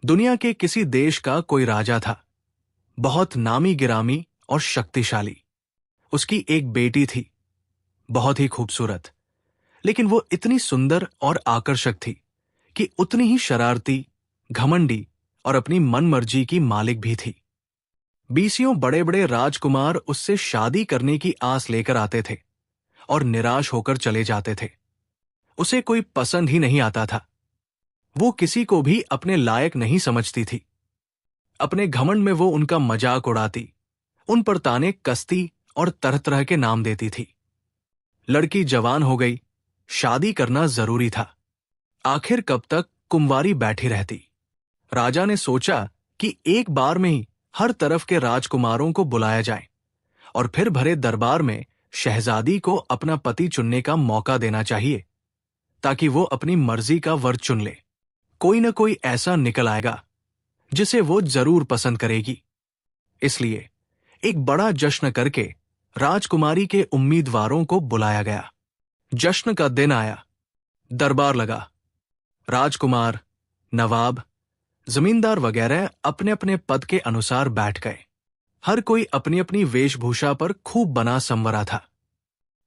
दुनिया के किसी देश का कोई राजा था, बहुत नामी गिरामी और शक्तिशाली। उसकी एक बेटी थी, बहुत ही खूबसूरत, लेकिन वो इतनी सुंदर और आकर्षक थी कि उतनी ही शरारती, घमंडी और अपनी मनमर्जी की मालिक भी थी। बीसियों बड़े बड़े राजकुमार उससे शादी करने की आस लेकर आते थे और निराश होकर चले जाते थे। उसे कोई पसंद ही नहीं आता था। वो किसी को भी अपने लायक नहीं समझती थी। अपने घमंड में वो उनका मजाक उड़ाती, उन पर ताने कसती और तरह तरह के नाम देती थी। लड़की जवान हो गई, शादी करना जरूरी था। आखिर कब तक कुंवारी बैठी रहती? राजा ने सोचा कि एक बार में ही हर तरफ के राजकुमारों को बुलाया जाए और फिर भरे दरबार में शहजादी को अपना पति चुनने का मौका देना चाहिए, ताकि वो अपनी मर्जी का वर चुन ले। कोई न कोई ऐसा निकल आएगा जिसे वो जरूर पसंद करेगी। इसलिए एक बड़ा जश्न करके राजकुमारी के उम्मीदवारों को बुलाया गया। जश्न का दिन आया, दरबार लगा। राजकुमार, नवाब, जमींदार वगैरह अपने अपने पद के अनुसार बैठ गए। हर कोई अपनी अपनी वेशभूषा पर खूब बना संवरा था।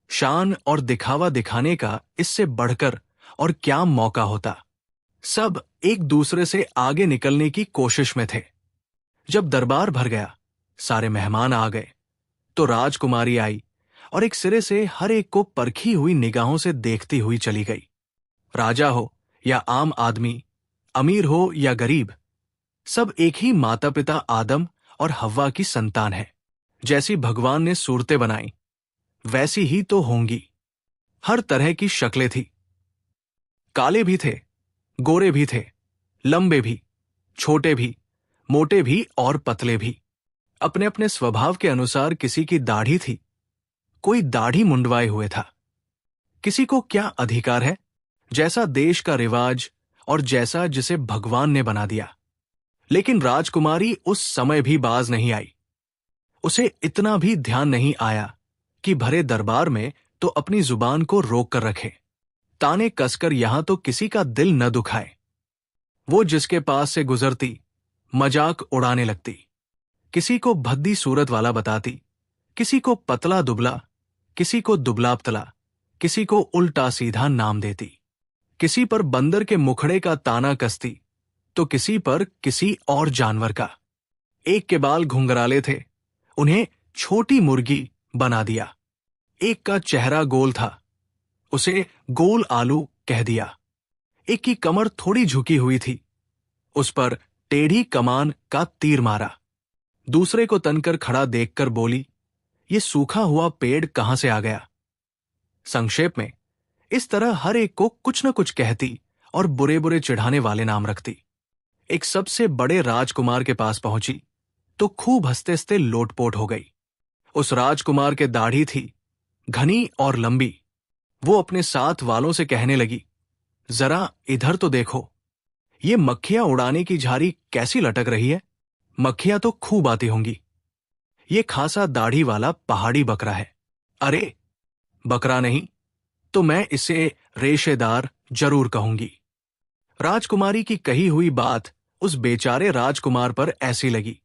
शान और दिखावा दिखाने का इससे बढ़कर और क्या मौका होता। सब एक दूसरे से आगे निकलने की कोशिश में थे। जब दरबार भर गया, सारे मेहमान आ गए, तो राजकुमारी आई और एक सिरे से हर एक को परखी हुई निगाहों से देखती हुई चली गई। राजा हो या आम आदमी, अमीर हो या गरीब, सब एक ही माता पिता आदम और हव्वा की संतान है। जैसी भगवान ने सूरतें बनाई, वैसी ही तो होंगी। हर तरह की शक्लें थी। काले भी थे, गोरे भी थे, लंबे भी, छोटे भी, मोटे भी और पतले भी। अपने अपने स्वभाव के अनुसार किसी की दाढ़ी थी, कोई दाढ़ी मुंडवाए हुए था। किसी को क्या अधिकार है? जैसा देश का रिवाज और जैसा जिसे भगवान ने बना दिया। लेकिन राजकुमारी उस समय भी बाज नहीं आई। उसे इतना भी ध्यान नहीं आया कि भरे दरबार में तो अपनी जुबान को रोक कर रखे, ताने कसकर यहां तो किसी का दिल न दुखाए। वो जिसके पास से गुजरती मजाक उड़ाने लगती, किसी को भद्दी सूरत वाला बताती, किसी को पतला दुबला, किसी को दुबला पतला, किसी को उल्टा सीधा नाम देती, किसी पर बंदर के मुखड़े का ताना कसती, तो किसी पर किसी और जानवर का। एक के बाल घुंघराले थे, उन्हें छोटी मुर्गी बना दिया। एक का चेहरा गोल था, उसे गोल आलू कह दिया। एक की कमर थोड़ी झुकी हुई थी, उस पर टेढ़ी कमान का तीर मारा। दूसरे को तनकर खड़ा देखकर बोली, ये सूखा हुआ पेड़ कहां से आ गया? संक्षेप में इस तरह हर एक को कुछ न कुछ कहती और बुरे बुरे चिढ़ाने वाले नाम रखती। एक सबसे बड़े राजकुमार के पास पहुंची तो खूब हंसते हंसते लोटपोट हो गई। उस राजकुमार के दाढ़ी थी, घनी और लंबी। वो अपने साथ वालों से कहने लगी, जरा इधर तो देखो, ये मक्खियां उड़ाने की झारी कैसी लटक रही है। मक्खियां तो खूब आती होंगी। ये खासा दाढ़ी वाला पहाड़ी बकरा है। अरे बकरा नहीं तो मैं इसे रेशेदार जरूर कहूंगी। राजकुमारी की कही हुई बात उस बेचारे राजकुमार पर ऐसी लगी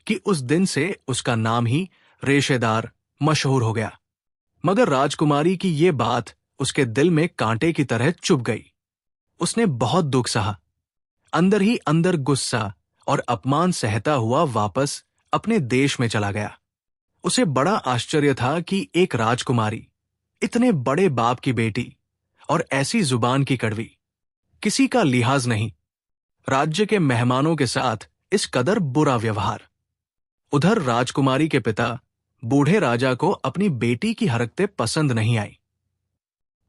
कि उस दिन से उसका नाम ही रेशेदार मशहूर हो गया। मगर राजकुमारी की ये बात उसके दिल में कांटे की तरह चुभ गई। उसने बहुत दुख सहा। अंदर ही अंदर गुस्सा और अपमान सहता हुआ वापस अपने देश में चला गया। उसे बड़ा आश्चर्य था कि एक राजकुमारी, इतने बड़े बाप की बेटी और ऐसी जुबान की कड़वी, किसी का लिहाज नहीं, राज्य के मेहमानों के साथ इस कदर बुरा व्यवहार। उधर राजकुमारी के पिता बूढ़े राजा को अपनी बेटी की हरकतें पसंद नहीं आई।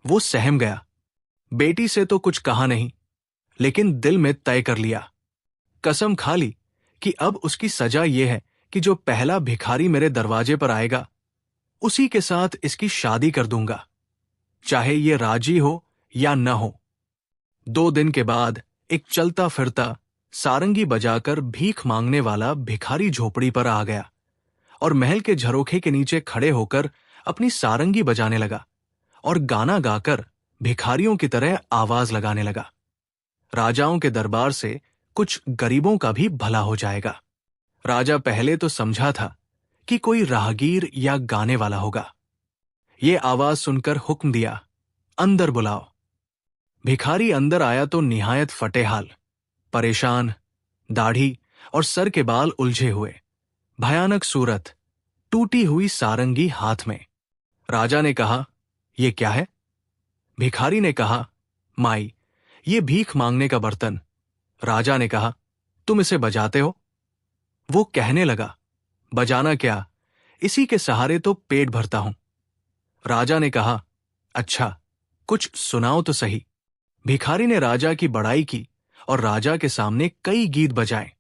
वो सहम गया। बेटी से तो कुछ कहा नहीं, लेकिन दिल में तय कर लिया, कसम खा ली कि अब उसकी सजा यह है कि जो पहला भिखारी मेरे दरवाजे पर आएगा, उसी के साथ इसकी शादी कर दूंगा, चाहे ये राजी हो या न हो। 2 दिन के बाद एक चलता फिरता सारंगी बजाकर भीख मांगने वाला भिखारी झोपड़ी पर आ गया और महल के झरोखे के नीचे खड़े होकर अपनी सारंगी बजाने लगा और गाना गाकर भिखारियों की तरह आवाज लगाने लगा। राजाओं के दरबार से कुछ गरीबों का भी भला हो जाएगा। राजा पहले तो समझा था कि कोई राहगीर या गाने वाला होगा। ये आवाज सुनकर हुक्म दिया, अंदर बुलाओ। भिखारी अंदर आया तो निहायत फटेहाल, परेशान, दाढ़ी और सर के बाल उलझे हुए, भयानक सूरत, टूटी हुई सारंगी हाथ में। राजा ने कहा, ये क्या है? भिखारी ने कहा, माई, ये भीख मांगने का बर्तन। राजा ने कहा, तुम इसे बजाते हो? वो कहने लगा, बजाना क्या, इसी के सहारे तो पेट भरता हूं। राजा ने कहा, अच्छा, कुछ सुनाओ तो सही। भिखारी ने राजा की बड़ाई की और राजा के सामने कई गीत बजाए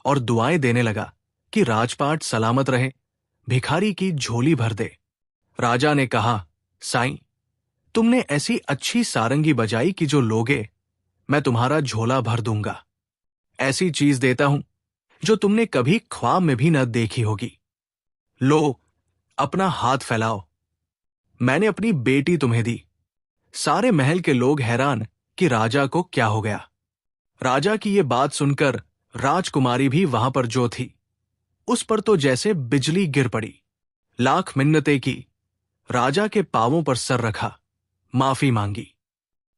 और दुआएं देने लगा कि राजपाट सलामत रहे, भिखारी की झोली भर दे। राजा ने कहा, साईं, तुमने ऐसी अच्छी सारंगी बजाई कि जो लोगे मैं तुम्हारा झोला भर दूंगा। ऐसी चीज देता हूं जो तुमने कभी ख्वाब में भी न देखी होगी। लो, अपना हाथ फैलाओ। मैंने अपनी बेटी तुम्हें दी। सारे महल के लोग हैरान कि राजा को क्या हो गया। राजा की ये बात सुनकर राजकुमारी भी वहां पर जो थी, उस पर तो जैसे बिजली गिर पड़ी। लाख मिन्नतें की, राजा के पांवों पर सर रखा, माफी मांगी।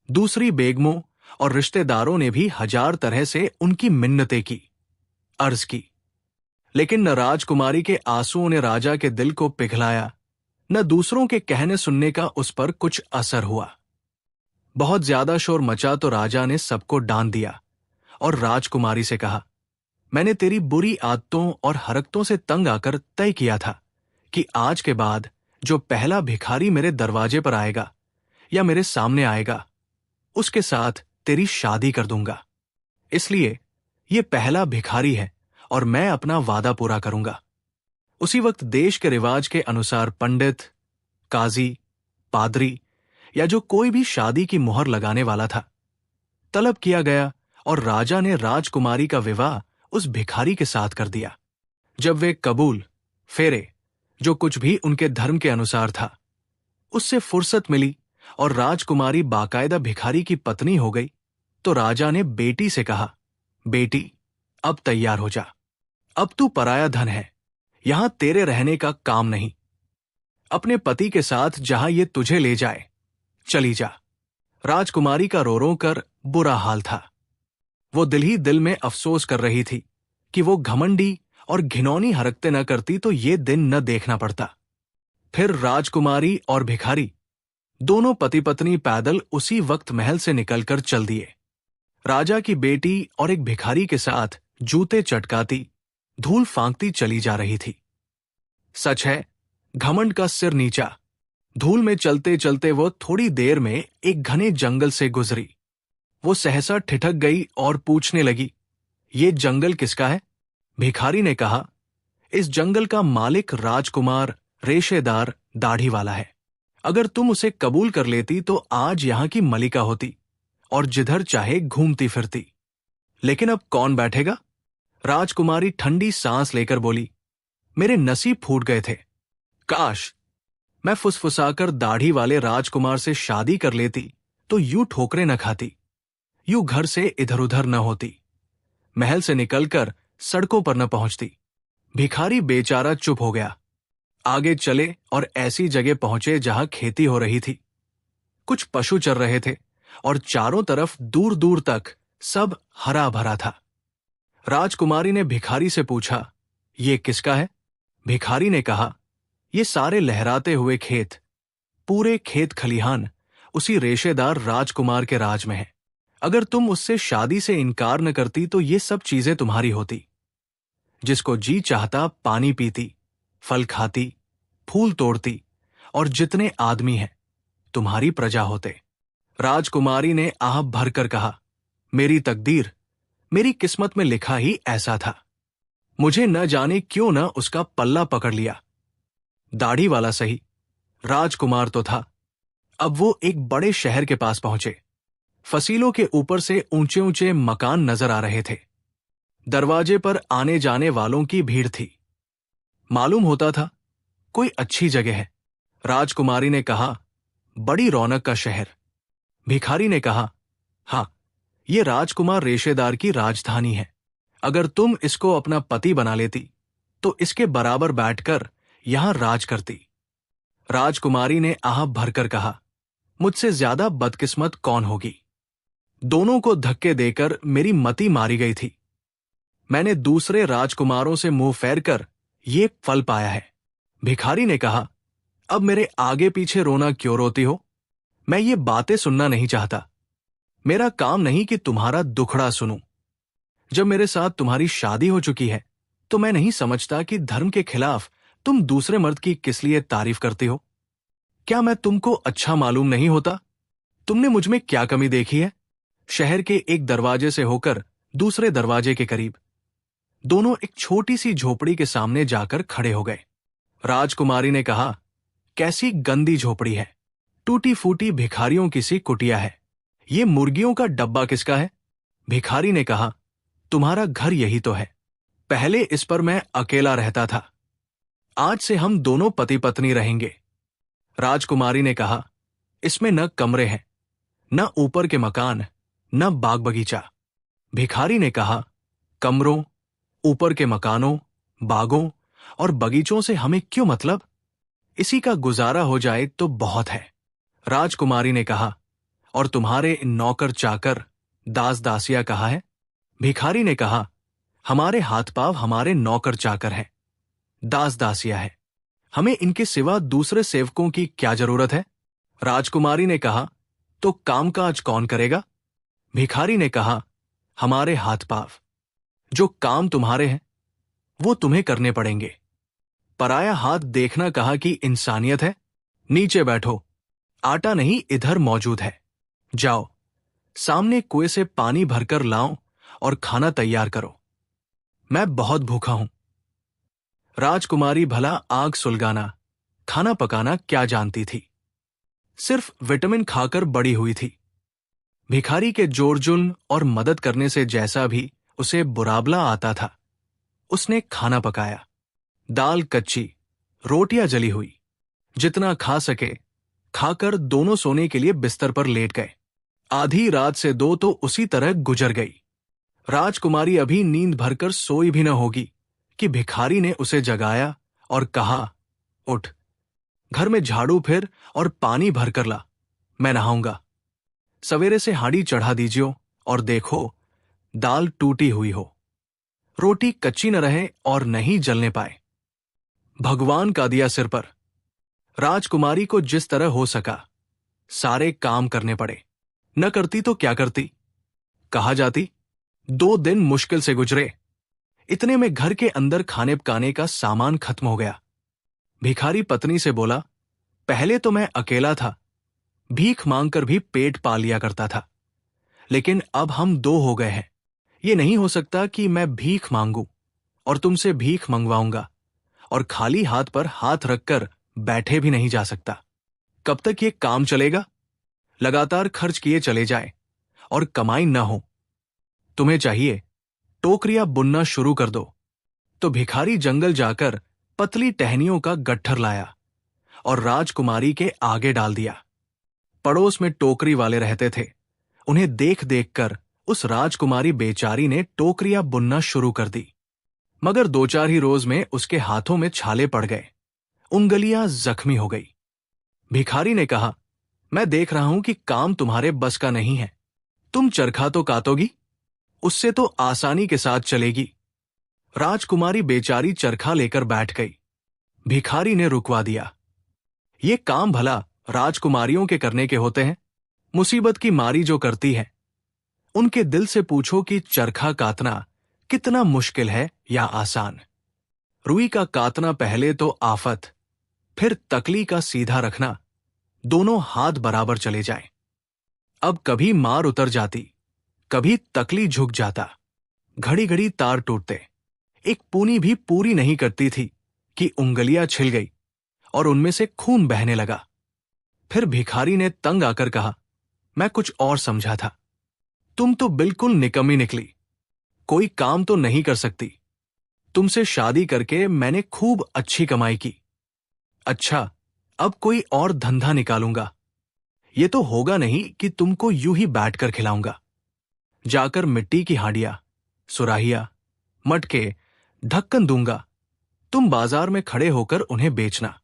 दूसरी बेगमों और रिश्तेदारों ने भी हजार तरह से उनकी मिन्नतें की, अर्ज की, लेकिन न राजकुमारी के आंसुओं ने राजा के दिल को पिघलाया, न दूसरों के कहने सुनने का उस पर कुछ असर हुआ। बहुत ज्यादा शोर मचा तो राजा ने सबको डांट दिया और राजकुमारी से कहा, मैंने तेरी बुरी आदतों और हरकतों से तंग आकर तय किया था कि आज के बाद जो पहला भिखारी मेरे दरवाजे पर आएगा या मेरे सामने आएगा, उसके साथ तेरी शादी कर दूंगा। इसलिए ये पहला भिखारी है और मैं अपना वादा पूरा करूंगा। उसी वक्त देश के रिवाज के अनुसार पंडित, काजी, पादरी या जो कोई भी शादी की मुहर लगाने वाला था, तलब किया गया और राजा ने राजकुमारी का विवाह उस भिखारी के साथ कर दिया। जब वे कबूल, फेरे, जो कुछ भी उनके धर्म के अनुसार था, उससे फुर्सत मिली और राजकुमारी बाकायदा भिखारी की पत्नी हो गई, तो राजा ने बेटी से कहा, बेटी, अब तैयार हो जा। अब तू पराया धन है, यहां तेरे रहने का काम नहीं। अपने पति के साथ जहां ये तुझे ले जाए, चली जा। राजकुमारी का रो रो कर बुरा हाल था। वो दिल ही दिल में अफसोस कर रही थी कि वो घमंडी और घिनौनी हरकतें न करती तो ये दिन न देखना पड़ता। फिर राजकुमारी और भिखारी दोनों पति पत्नी पैदल उसी वक्त महल से निकलकर चल दिए। राजा की बेटी और एक भिखारी के साथ जूते चटकाती, धूल फांकती चली जा रही थी। सच है, घमंड का सिर नीचा। धूल में चलते चलते वो थोड़ी देर में एक घने जंगल से गुजरी। वो सहसा ठिठक गई और पूछने लगी, ये जंगल किसका है? भिखारी ने कहा, इस जंगल का मालिक राजकुमार, रेशेदार, दाढ़ी वाला है। अगर तुम उसे कबूल कर लेती तो आज यहां की मलिका होती और जिधर चाहे घूमती फिरती। लेकिन अब कौन बैठेगा? राजकुमारी ठंडी सांस लेकर बोली, मेरे नसीब फूट गए थे। काश मैं फुसफुसाकर दाढ़ी वाले राजकुमार से शादी कर लेती तो यूं ठोकरें न खाती, यूं घर से इधर उधर न होती, महल से निकलकर सड़कों पर न पहुंचती। भिखारी बेचारा चुप हो गया। आगे चले और ऐसी जगह पहुंचे जहां खेती हो रही थी। कुछ पशु चर रहे थे और चारों तरफ दूर दूर तक सब हरा भरा था। राजकुमारी ने भिखारी से पूछा, ये किसका है? भिखारी ने कहा, ये सारे लहराते हुए खेत, पूरे खेत खलिहान उसी रेशेदार राजकुमार के राज में है। अगर तुम उससे शादी से इनकार न करती तो ये सब चीजें तुम्हारी होती। जिसको जी चाहता पानी पीती, फल खाती, फूल तोड़ती और जितने आदमी हैं तुम्हारी प्रजा होते। राजकुमारी ने आह भरकर कहा, मेरी तकदीर, मेरी किस्मत में लिखा ही ऐसा था। मुझे न जाने क्यों न उसका पल्ला पकड़ लिया। दाढ़ी वाला सही, राजकुमार तो था। अब वो एक बड़े शहर के पास पहुंचे। फसीलों के ऊपर से ऊंचे ऊंचे मकान नजर आ रहे थे। दरवाजे पर आने जाने वालों की भीड़ थी। मालूम होता था कोई अच्छी जगह है। राजकुमारी ने कहा, बड़ी रौनक का शहर। भिखारी ने कहा, हाँ, ये राजकुमार रेशेदार की राजधानी है। अगर तुम इसको अपना पति बना लेती तो इसके बराबर बैठकर यहां राज करती। राजकुमारी ने आह भरकर कहा, मुझसे ज्यादा बदकिस्मत कौन होगी। दोनों को धक्के देकर मेरी मति मारी गई थी। मैंने दूसरे राजकुमारों से मुंह फेर कर ये फल पाया है। भिखारी ने कहा, अब मेरे आगे पीछे रोना क्यों रोती हो? मैं ये बातें सुनना नहीं चाहता। मेरा काम नहीं कि तुम्हारा दुखड़ा सुनूं। जब मेरे साथ तुम्हारी शादी हो चुकी है तो मैं नहीं समझता कि धर्म के खिलाफ तुम दूसरे मर्द की किस लिए तारीफ करती हो। क्या मैं तुमको अच्छा मालूम नहीं होता? तुमने मुझ में क्या कमी देखी है? शहर के एक दरवाजे से होकर दूसरे दरवाजे के करीब दोनों एक छोटी सी झोपड़ी के सामने जाकर खड़े हो गए। राजकुमारी ने कहा, कैसी गंदी झोपड़ी है, टूटी फूटी भिखारियों की सी कुटिया है। ये मुर्गियों का डब्बा किसका है? भिखारी ने कहा, तुम्हारा घर यही तो है। पहले इस पर मैं अकेला रहता था, आज से हम दोनों पति पत्नी रहेंगे। राजकुमारी ने कहा, इसमें न कमरे हैं, न ऊपर के मकान, न बाग बगीचा। भिखारी ने कहा, कमरों, ऊपर के मकानों, बागों और बगीचों से हमें क्यों मतलब? इसी का गुजारा हो जाए तो बहुत है। राजकुमारी ने कहा, और तुम्हारे नौकर चाकर, दास दासिया कहाँ है? भिखारी ने कहा, हमारे हाथ पांव हमारे नौकर चाकर हैं, दास दासिया है। हमें इनके सिवा दूसरे सेवकों की क्या जरूरत है? राजकुमारी ने कहा, तो कामकाज कौन करेगा? भिखारी ने कहा, हमारे हाथ पांव। जो काम तुम्हारे हैं वो तुम्हें करने पड़ेंगे। पराया हाथ देखना कहा कि इंसानियत है? नीचे बैठो, आटा नहीं इधर मौजूद है। जाओ, सामने कुएं से पानी भरकर लाओ और खाना तैयार करो। मैं बहुत भूखा हूं। राजकुमारी भला आग सुलगाना, खाना पकाना क्या जानती थी? सिर्फ विटामिन खाकर बड़ी हुई थी। भिखारी के जोरजुल्म और मदद करने से जैसा भी उसे बुराबला आता था, उसने खाना पकाया। दाल कच्ची, रोटियां जली हुई। जितना खा सके खाकर दोनों सोने के लिए बिस्तर पर लेट गए। आधी रात से दो तो उसी तरह गुजर गई। राजकुमारी अभी नींद भरकर सोई भी न होगी कि भिखारी ने उसे जगाया और कहा, उठ, घर में झाड़ू फिर और पानी भरकर ला, मैं नहाऊंगा। सवेरे से हांडी चढ़ा दीजियो और देखो दाल टूटी हुई हो, रोटी कच्ची न रहे और नहीं जलने पाए। भगवान का दिया सिर पर। राजकुमारी को जिस तरह हो सका सारे काम करने पड़े। न करती तो क्या करती? कहा जाती। 2 दिन मुश्किल से गुजरे। इतने में घर के अंदर खाने पकाने का सामान खत्म हो गया। भिखारी पत्नी से बोला, पहले तो मैं अकेला था, भीख मांगकर भी पेट पाल लिया करता था, लेकिन अब हम 2 हो गए हैं। ये नहीं हो सकता कि मैं भीख मांगू और तुमसे भीख मंगवाऊंगा और खाली हाथ पर हाथ रखकर बैठे भी नहीं जा सकता। कब तक ये काम चलेगा? लगातार खर्च किए चले जाए और कमाई न हो। तुम्हें चाहिए टोकरियां बुनना शुरू कर दो। तो भिखारी जंगल जाकर पतली टहनियों का गट्ठर लाया और राजकुमारी के आगे डाल दिया। पड़ोस में टोकरी वाले रहते थे। उन्हें देख देखकर उस राजकुमारी बेचारी ने टोकरियां बुनना शुरू कर दी। मगर 2-4 ही रोज में उसके हाथों में छाले पड़ गए, उंगलियां जख्मी हो गई। भिखारी ने कहा, मैं देख रहा हूं कि काम तुम्हारे बस का नहीं है। तुम चरखा तो कातोगी, उससे तो आसानी के साथ चलेगी। राजकुमारी बेचारी चरखा लेकर बैठ गई। भिखारी ने रुकवा दिया। ये काम भला राजकुमारियों के करने के होते हैं? मुसीबत की मारी जो करती है, उनके दिल से पूछो कि चरखा कातना कितना मुश्किल है या आसान। रुई का कातना पहले तो आफत, फिर तकली का सीधा रखना, दोनों हाथ बराबर चले जाएं। अब कभी मार उतर जाती, कभी तकली झुक जाता, घड़ी घड़ी तार टूटते। एक पूनी भी पूरी नहीं करती थी कि उंगलियां छिल गई और उनमें से खून बहने लगा। फिर भिखारी ने तंग आकर कहा, मैं कुछ और समझा था। तुम तो बिल्कुल निकम्मी निकली, कोई काम तो नहीं कर सकती। तुमसे शादी करके मैंने खूब अच्छी कमाई की। अच्छा, अब कोई और धंधा निकालूंगा। ये तो होगा नहीं कि तुमको यूं ही बैठकर खिलाऊंगा। जाकर मिट्टी की हांडिया, सुराहिया, मटके, ढक्कन दूंगा। तुम बाजार में खड़े होकर उन्हें बेचना।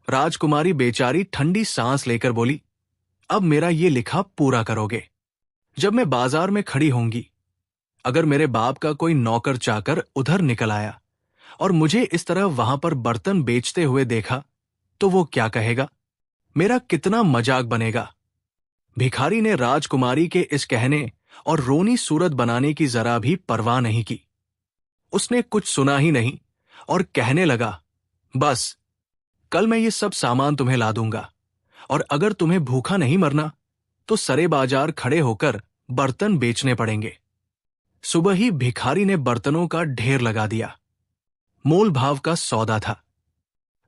राजकुमारी बेचारी ठंडी सांस लेकर बोली, अब मेरा ये लिखा पूरा करोगे। जब मैं बाजार में खड़ी होंगी, अगर मेरे बाप का कोई नौकर चाकर उधर निकल आया और मुझे इस तरह वहां पर बर्तन बेचते हुए देखा, तो वो क्या कहेगा? मेरा कितना मजाक बनेगा। भिखारी ने राजकुमारी के इस कहने और रोनी सूरत बनाने की जरा भी परवाह नहीं की। उसने कुछ सुना ही नहीं और कहने लगा, बस कल मैं ये सब सामान तुम्हें ला दूंगा, और अगर तुम्हें भूखा नहीं मरना तो सरे बाजार खड़े होकर बर्तन बेचने पड़ेंगे। सुबह ही भिखारी ने बर्तनों का ढेर लगा दिया। मोल भाव का सौदा था।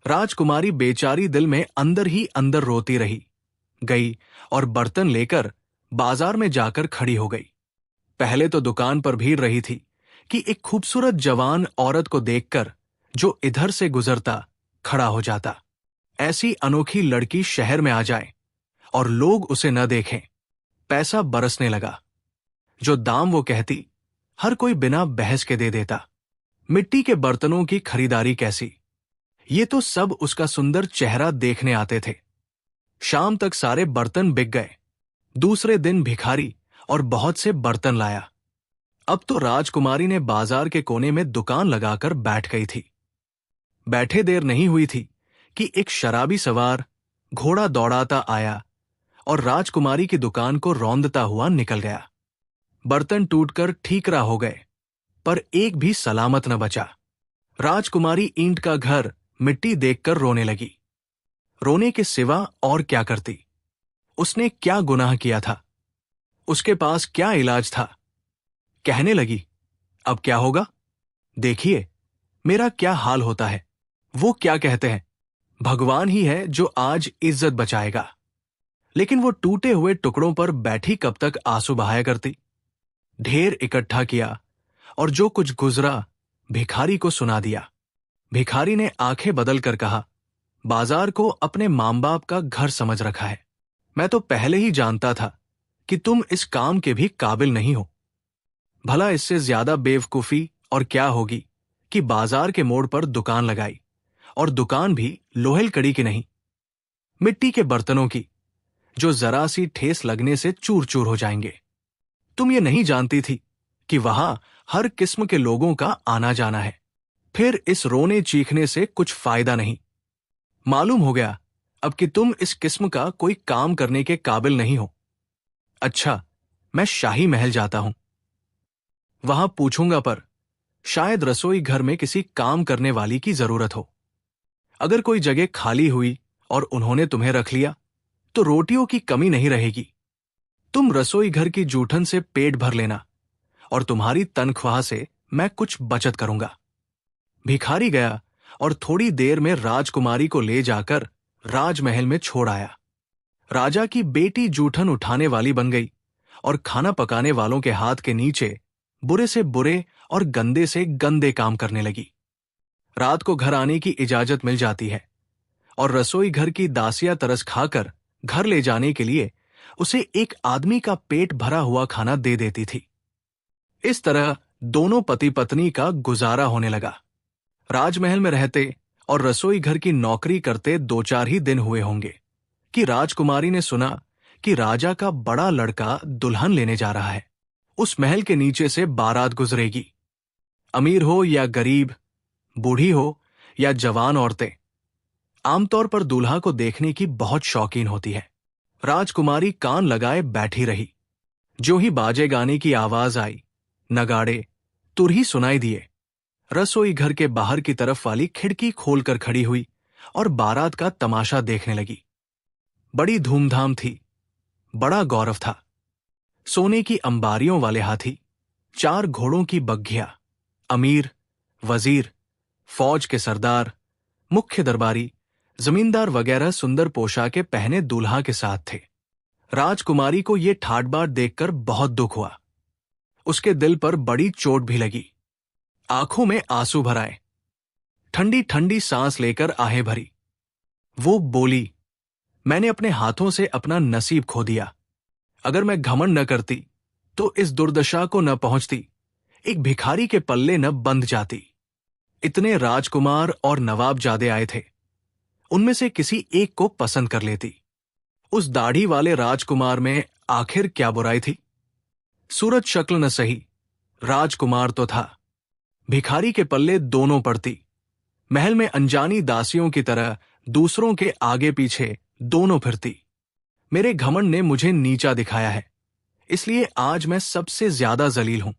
राजकुमारी बेचारी दिल में अंदर ही अंदर रोती रही, गई और बर्तन लेकर बाजार में जाकर खड़ी हो गई। पहले तो दुकान पर भीड़ रही थी कि एक खूबसूरत जवान औरत को देखकर जो इधर से गुजरता खड़ा हो जाता। ऐसी अनोखी लड़की शहर में आ जाए और लोग उसे न देखें। पैसा बरसने लगा। जो दाम वो कहती, हर कोई बिना बहस के दे देता। मिट्टी के बर्तनों की खरीदारी कैसी, ये तो सब उसका सुंदर चेहरा देखने आते थे। शाम तक सारे बर्तन बिक गए। दूसरे दिन भिखारी और बहुत से बर्तन लाया। अब तो राजकुमारी ने बाजार के कोने में दुकान लगाकर बैठ गई थी। बैठे देर नहीं हुई थी कि एक शराबी सवार घोड़ा दौड़ाता आया और राजकुमारी की दुकान को रौंदता हुआ निकल गया। बर्तन टूटकर ठीकरा हो गए, पर एक भी सलामत न बचा। राजकुमारी ईंट का घर मिट्टी देखकर रोने लगी। रोने के सिवा और क्या करती? उसने क्या गुनाह किया था? उसके पास क्या इलाज था? कहने लगी, अब क्या होगा? देखिए मेरा क्या हाल होता है। वो क्या कहते हैं, भगवान ही है जो आज इज्जत बचाएगा। लेकिन वो टूटे हुए टुकड़ों पर बैठी कब तक आंसू बहाया करती। ढेर इकट्ठा किया और जो कुछ गुजरा भिखारी को सुना दिया। भिखारी ने आंखें बदल कर कहा, बाजार को अपने मां बाप का घर समझ रखा है। मैं तो पहले ही जानता था कि तुम इस काम के भी काबिल नहीं हो। भला इससे ज्यादा बेवकूफी और क्या होगी कि बाजार के मोड़ पर दुकान लगाई, और दुकान भी लोहेल कड़ी की नहीं, मिट्टी के बर्तनों की, जो जरा सी ठेस लगने से चूर चूर हो जाएंगे। तुम ये नहीं जानती थी कि वहां हर किस्म के लोगों का आना जाना है। फिर इस रोने चीखने से कुछ फायदा नहीं। मालूम हो गया अब कि तुम इस किस्म का कोई काम करने के काबिल नहीं हो। अच्छा, मैं शाही महल जाता हूं। वहां पूछूंगा, पर शायद रसोई घर में किसी काम करने वाली की जरूरत हो। अगर कोई जगह खाली हुई और उन्होंने तुम्हें रख लिया तो रोटियों की कमी नहीं रहेगी। तुम रसोई घर की जूठन से पेट भर लेना और तुम्हारी तनख्वाह से मैं कुछ बचत करूंगा। भिखारी गया और थोड़ी देर में राजकुमारी को ले जाकर राजमहल में छोड़ आया। राजा की बेटी जूठन उठाने वाली बन गई और खाना पकाने वालों के हाथ के नीचे बुरे से बुरे और गंदे से गंदे काम करने लगी। रात को घर आने की इजाजत मिल जाती है और रसोई घर की दासियां तरस खाकर घर ले जाने के लिए उसे एक आदमी का पेट भरा हुआ खाना दे देती थी। इस तरह दोनों पति पत्नी का गुजारा होने लगा। राजमहल में रहते और रसोई घर की नौकरी करते 2-4 ही दिन हुए होंगे कि राजकुमारी ने सुना कि राजा का बड़ा लड़का दुल्हन लेने जा रहा है। उस महल के नीचे से बारात गुजरेगी। अमीर हो या गरीब, बूढ़ी हो या जवान औरतें, आमतौर पर दूल्हा को देखने की बहुत शौकीन होती है। राजकुमारी कान लगाए बैठी रही। जो ही बाजे गाने की आवाज आई, नगाड़े, तुरही सुनाई दिए। रसोई घर के बाहर की तरफ वाली खिड़की खोलकर खड़ी हुई और बारात का तमाशा देखने लगी। बड़ी धूमधाम थी, बड़ा गौरव था। सोने की अंबारियों वाले हाथी, 4 घोड़ों की बग्घियां, अमीर, वजीर, फौज के सरदार, मुख्य दरबारी, जमींदार वगैरह सुंदर पोशाकें पहने दूल्हा के साथ थे। राजकुमारी को यह ठाट बाट देखकर बहुत दुख हुआ। उसके दिल पर बड़ी चोट भी लगी। आंखों में आंसू भर आए। ठंडी ठंडी सांस लेकर आहें भरी। वो बोली, मैंने अपने हाथों से अपना नसीब खो दिया। अगर मैं घमंड न करती तो इस दुर्दशा को न पहुंचती, एक भिखारी के पल्ले न बंध जाती। इतने राजकुमार और नवाबजादे आए थे, उनमें से किसी एक को पसंद कर लेती। उस दाढ़ी वाले राजकुमार में आखिर क्या बुराई थी? सूरत शक्ल न सही, राजकुमार तो था। भिखारी के पल्ले दोनों पड़ती। महल में अनजानी दासियों की तरह दूसरों के आगे पीछे दोनों फिरती। मेरे घमंड ने मुझे नीचा दिखाया है, इसलिए आज मैं सबसे ज्यादा जलील हूं।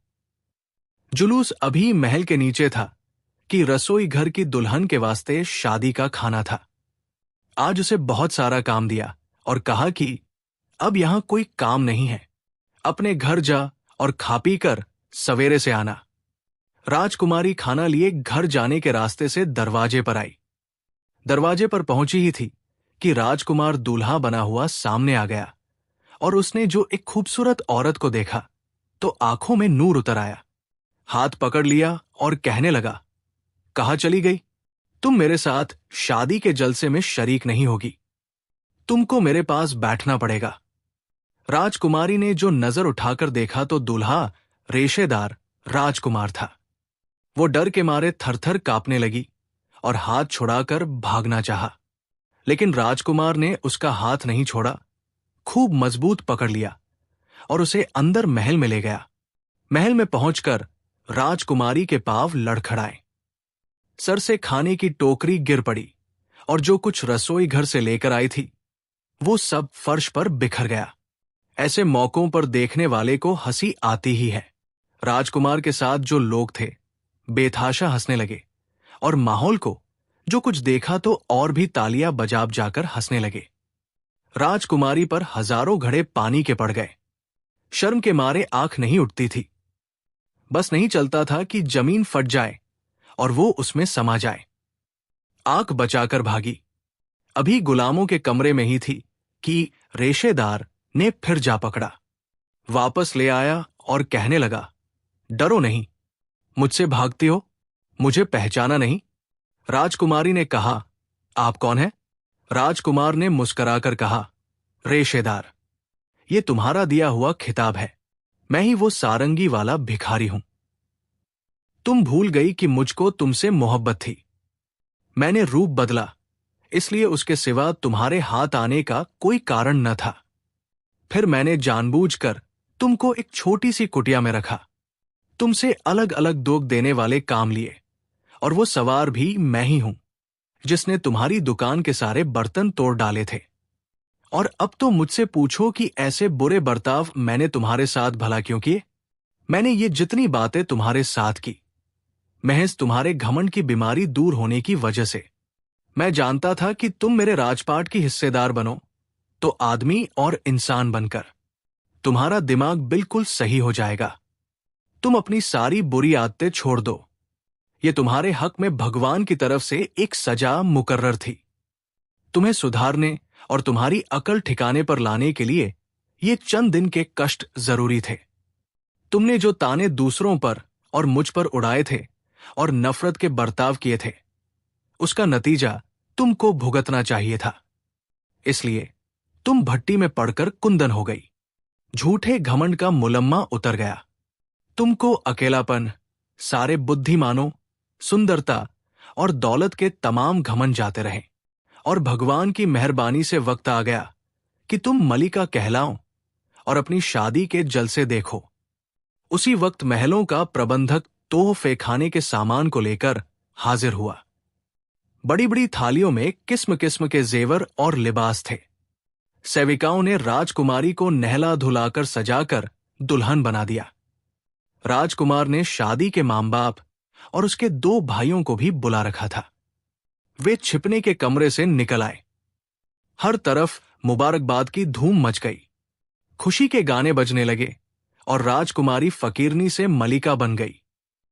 जुलूस अभी महल के नीचे था कि रसोई घर की दुल्हन के वास्ते शादी का खाना था। आज उसे बहुत सारा काम दिया और कहा कि अब यहां कोई काम नहीं है, अपने घर जा और खा पी कर सवेरे से आना। राजकुमारी खाना लिए घर जाने के रास्ते से दरवाजे पर आई। दरवाजे पर पहुंची ही थी कि राजकुमार दूल्हा बना हुआ सामने आ गया, और उसने जो एक खूबसूरत औरत को देखा तो आंखों में नूर उतर आया। हाथ पकड़ लिया और कहने लगा, कहाँ चली गई? तुम मेरे साथ शादी के जलसे में शरीक नहीं होगी, तुमको मेरे पास बैठना पड़ेगा। राजकुमारी ने जो नजर उठाकर देखा तो दूल्हा रेशेदार राजकुमार था। वो डर के मारे थरथर कांपने लगी और हाथ छुड़ाकर भागना चाहा, लेकिन राजकुमार ने उसका हाथ नहीं छोड़ा, खूब मजबूत पकड़ लिया और उसे अंदर महल में ले गया। महल में पहुंचकर राजकुमारी के पांव लड़खड़ाए। सर से खाने की टोकरी गिर पड़ी और जो कुछ रसोई घर से लेकर आई थी वो सब फर्श पर बिखर गया। ऐसे मौकों पर देखने वाले को हंसी आती ही है। राजकुमार के साथ जो लोग थे बेतहाशा हंसने लगे और माहौल को जो कुछ देखा तो और भी तालियां बजा जाकर हंसने लगे। राजकुमारी पर हजारों घड़े पानी के पड़ गए। शर्म के मारे आंख नहीं उठती थी। बस नहीं चलता था कि जमीन फट जाए और वो उसमें समा जाए। आंख बचाकर भागी। अभी गुलामों के कमरे में ही थी कि रेशेदार ने फिर जा पकड़ा, वापस ले आया और कहने लगा, डरो नहीं, मुझसे भागती हो, मुझे पहचाना नहीं? राजकुमारी ने कहा, आप कौन हैं? राजकुमार ने मुस्कुराकर कहा, रेशेदार, ये तुम्हारा दिया हुआ खिताब है, मैं ही वो सारंगी वाला भिखारी हूं। तुम भूल गई कि मुझको तुमसे मोहब्बत थी। मैंने रूप बदला, इसलिए उसके सिवा तुम्हारे हाथ आने का कोई कारण न था। फिर मैंने जानबूझकर तुमको एक छोटी सी कुटिया में रखा, तुमसे अलग अलग दोग देने वाले काम लिए, और वो सवार भी मैं ही हूं जिसने तुम्हारी दुकान के सारे बर्तन तोड़ डाले थे। और अब तो मुझसे पूछो कि ऐसे बुरे बर्ताव मैंने तुम्हारे साथ भला क्यों किए? मैंने ये जितनी बातें तुम्हारे साथ की, महज तुम्हारे घमंड की बीमारी दूर होने की वजह से। मैं जानता था कि तुम मेरे राजपाट की हिस्सेदार बनो तो आदमी और इंसान बनकर तुम्हारा दिमाग बिल्कुल सही हो जाएगा। तुम अपनी सारी बुरी आदतें छोड़ दो। ये तुम्हारे हक में भगवान की तरफ से एक सजा मुकर्रर थी। तुम्हें सुधारने और तुम्हारी अकल ठिकाने पर लाने के लिए ये चंद दिन के कष्ट जरूरी थे। तुमने जो ताने दूसरों पर और मुझ पर उड़ाए थे और नफरत के बर्ताव किए थे, उसका नतीजा तुमको भुगतना चाहिए था। इसलिए तुम भट्टी में पड़कर कुंदन हो गई। झूठे घमंड का मुलम्मा उतर गया। तुमको अकेलापन, सारे बुद्धिमानों, सुंदरता और दौलत के तमाम घमंड जाते रहे, और भगवान की मेहरबानी से वक्त आ गया कि तुम मलिका कहलाओ और अपनी शादी के जलसे देखो। उसी वक्त महलों का प्रबंधक तोहफे खाने के सामान को लेकर हाजिर हुआ। बड़ी बड़ी थालियों में किस्म किस्म के जेवर और लिबास थे। सेविकाओं ने राजकुमारी को नहला धुलाकर सजाकर दुल्हन बना दिया। राजकुमार ने शादी के मां बाप और उसके 2 भाइयों को भी बुला रखा था। वे छिपने के कमरे से निकल आए। हर तरफ मुबारकबाद की धूम मच गई। खुशी के गाने बजने लगे और राजकुमारी फकीरनी से मलिका बन गई।